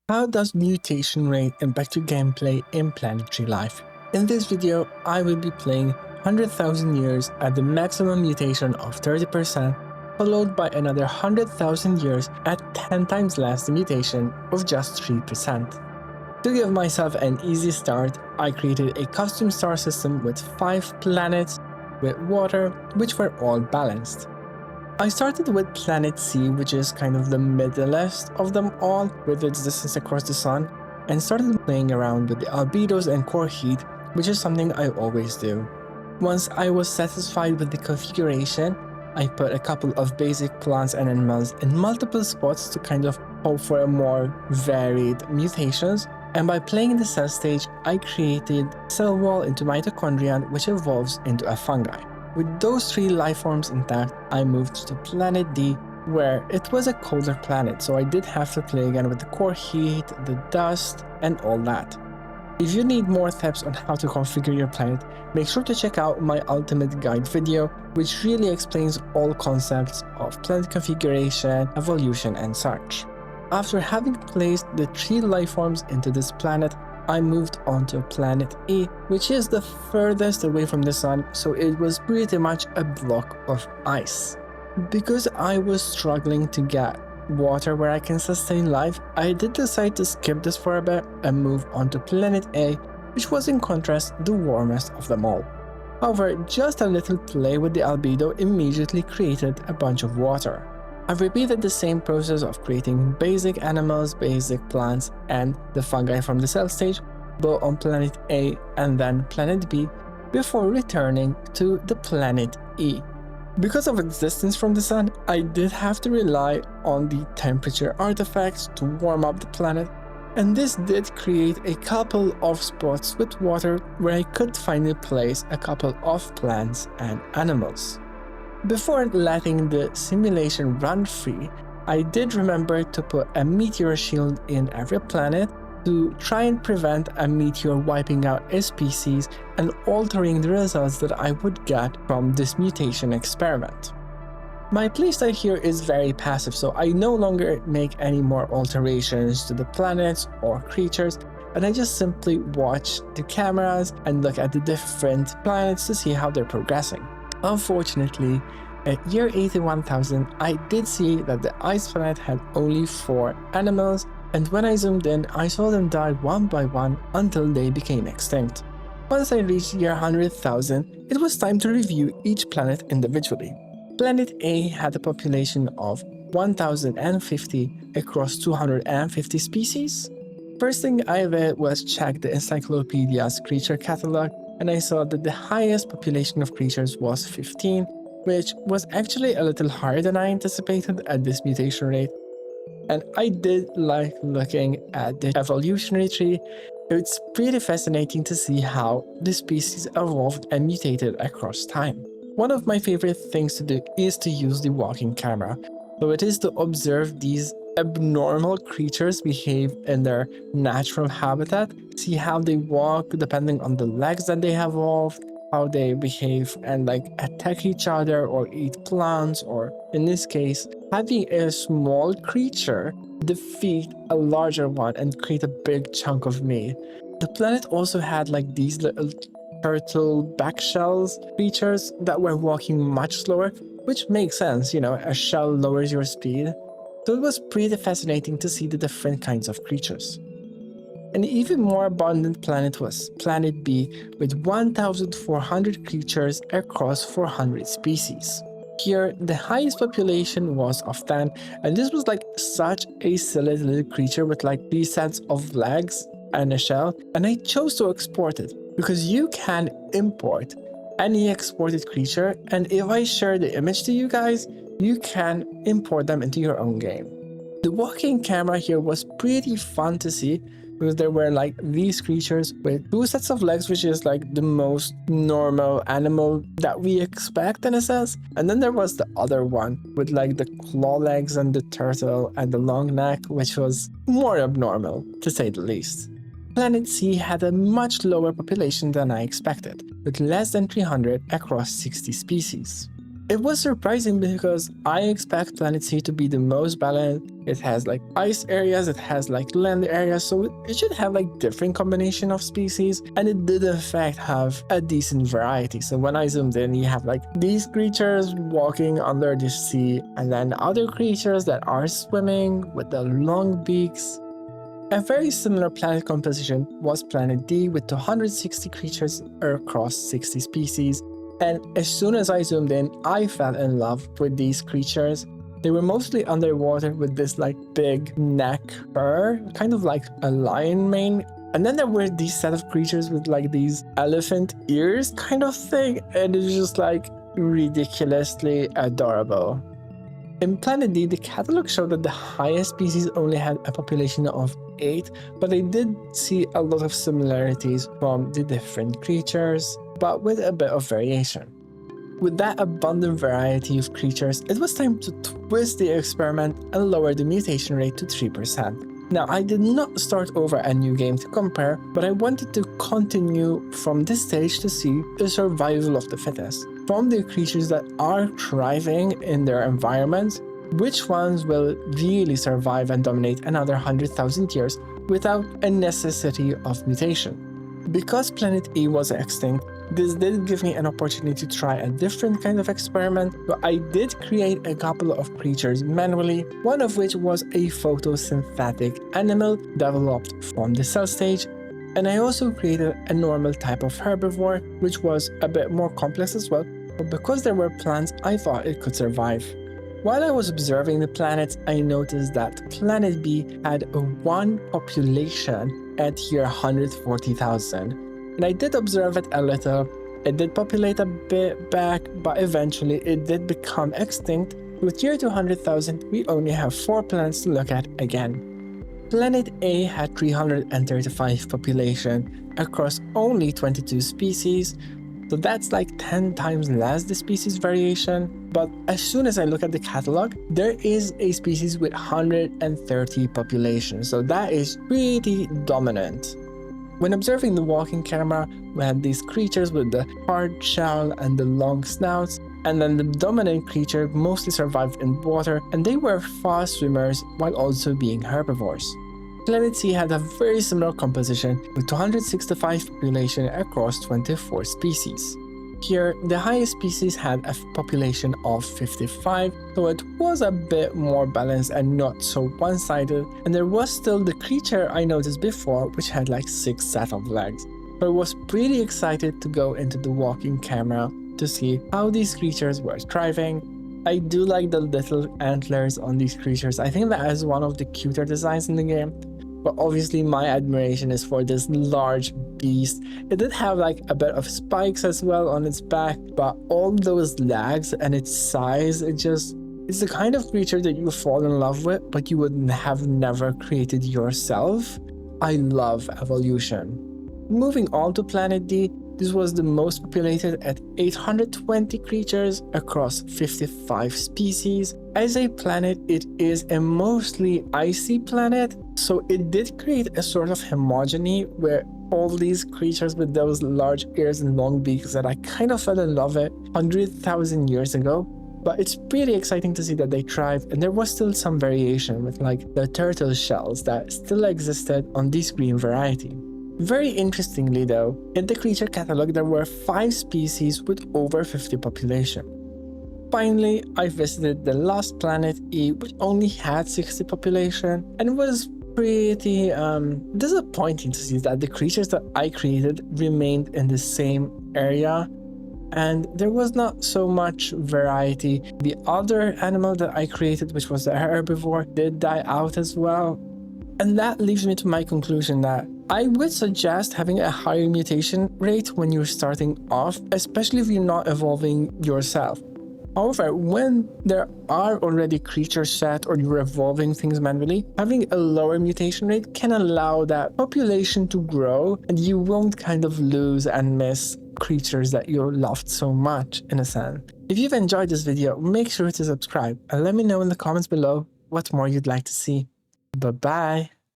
How does mutation rate impact your gameplay in Planetary life? In this video, I will be playing 100,000 years at the maximum mutation of 30%, followed by another 100,000 years at 10 times less the mutation of just 3%. To give myself an easy start, I created a custom star system with 5 planets with water, which were all balanced. I started with Planet C, which is kind of the middlest of them all with its distance across the sun, and started playing around with the albedos and core heat, which is something I always do. Once I was satisfied with the configuration, I put a couple of basic plants and animals in multiple spots to kind of hope for a more varied mutations, and by playing the cell stage, I created cell wall into mitochondria, which evolves into a fungi. With those 3 life forms intact, I moved to Planet D, where it was a colder planet, so I did have to play again with the core heat, the dust, and all that. If you need more tips on how to configure your planet, make sure to check out my ultimate guide video, which really explains all concepts of planet configuration, evolution, and such. After having placed the 3 life forms into this planet, I moved on to Planet E, which is the furthest away from the sun, so it was pretty much a block of ice. Because I was struggling to get water where I can sustain life, I did decide to skip this for a bit and move on to Planet A, which was in contrast the warmest of them all. However, just a little play with the albedo immediately created a bunch of water. I repeated the same process of creating basic animals, basic plants, and the fungi from the cell stage, both on Planet A and then Planet B, before returning to the Planet E. Because of its distance from the sun, I did have to rely on the temperature artifacts to warm up the planet, and this did create a couple of spots with water where I could finally place a couple of plants and animals. Before letting the simulation run free, I did remember to put a meteor shield in every planet to try and prevent a meteor wiping out a species and altering the results that I would get from this mutation experiment. My playstyle here is very passive, so I no longer make any more alterations to the planets or creatures, and I just simply watch the cameras and look at the different planets to see how they're progressing. Unfortunately, at year 81,000, I did see that the ice planet had only 4 animals, and when I zoomed in, I saw them die one by one until they became extinct. Once I reached year 100,000, it was time to review each planet individually. Planet A had a population of 1,050 across 250 species. First thing I did was check the encyclopedia's creature catalog, and I saw that the highest population of creatures was 15, which was actually a little higher than I anticipated at this mutation rate. And I did like looking at the evolutionary tree. It's pretty fascinating to see how the species evolved and mutated across time. One of my favorite things to do is to use the walking camera. So it is to observe these abnormal creatures behave in their natural habitat, see how they walk depending on the legs that they have evolved, how they behave and attack each other or eat plants, or in this case, having a small creature defeat a larger one and create a big chunk of meat. The planet also had these little turtle back shells creatures that were walking much slower, which makes sense, a shell lowers your speed. So it was pretty fascinating to see the different kinds of creatures. An even more abundant planet was Planet B, with 1,400 creatures across 400 species. Here, the highest population was of 10, and this was such a silly little creature with 3 sets of legs and a shell, and I chose to export it because you can import any exported creature, and if I share the image to you guys, you can import them into your own game. The walking camera here was pretty fun to see because there were these creatures with 2 sets of legs, which is the most normal animal that we expect in a sense, and then there was the other one with the claw legs and the turtle and the long neck, which was more abnormal to say the least. Planet C had a much lower population than I expected, with less than 300 across 60 species. It was surprising because I expect Planet C to be the most balanced. it has like ice areas, it has like land areas, so it should have like different combination of species, and it did in fact have a decent variety. So when I zoomed in, you have like these creatures walking under the sea, and then other creatures that are swimming with the long beaks. A very similar planet composition was Planet D with 260 creatures across 60 species, and as soon as I zoomed in, I fell in love with these creatures. They were mostly underwater with this like big neck fur, kind of like a lion mane, and then there were these set of creatures with like these elephant ears kind of thing, and it was just like ridiculously adorable. In Planet D, the catalog showed that the highest species only had a population of 8, but I did see a lot of similarities from the different creatures, but with a bit of variation. With that abundant variety of creatures, it was time to twist the experiment and lower the mutation rate to 3%. Now, I did not start over a new game to compare, but I wanted to continue from this stage to see the survival of the fittest. From the creatures that are thriving in their environments, which ones will really survive and dominate another 100,000 years without a necessity of mutation. Because Planet E was extinct, this did give me an opportunity to try a different kind of experiment, but I did create a couple of creatures manually, one of which was a photosynthetic animal developed from the cell stage, and I also created a normal type of herbivore, which was a bit more complex as well, but because there were plants, I thought it could survive. While I was observing the planets, I noticed that Planet B had one population at year 140,000. And I did observe it a little. It did populate a bit back, but eventually it did become extinct. With year 200,000, we only have 4 planets to look at again. Planet A had 335 population across only 22 species, so that's like 10 times less the species variation. But as soon as I look at the catalog, there is a species with 130 population, so that is pretty dominant. When observing the walking camera, we had these creatures with the hard shell and the long snouts, and then the dominant creature mostly survived in water, and they were fast swimmers while also being herbivores. Planet C had a very similar composition with 265 population across 24 species. Here, the highest species had a population of 55, so it was a bit more balanced and not so one-sided, and there was still the creature I noticed before, which had like 6 sets of legs. So I was pretty excited to go into the walking camera to see how these creatures were thriving. I do like the little antlers on these creatures. I think that is one of the cuter designs in the game. But obviously my admiration is for this large beast. It did have like a bit of spikes as well on its back, but all those legs and its size, it's the kind of creature that you fall in love with, but you would have never created yourself. I love evolution. Moving on to Planet D, this was the most populated at 820 creatures across 55 species. As a planet, it is a mostly icy planet, so it did create a sort of homogeny where all these creatures with those large ears and long beaks that I kind of fell in love with 100,000 years ago. But it's pretty exciting to see that they thrived, and there was still some variation with like the turtle shells that still existed on this green variety. Very interestingly though, in the creature catalog there were 5 species with over 50 population. Finally, I visited the last planet E, which only had 60 population, and it was pretty disappointing to see that the creatures that I created remained in the same area, and there was not so much variety. The other animal that I created, which was the herbivore, did die out as well. And that leaves me to my conclusion that I would suggest having a higher mutation rate when you're starting off, especially if you're not evolving yourself. However, when there are already creatures set or you're evolving things manually, having a lower mutation rate can allow that population to grow, and you won't kind of lose and miss creatures that you loved so much, in a sense. If you've enjoyed this video, make sure to subscribe and let me know in the comments below what more you'd like to see. Bye-bye.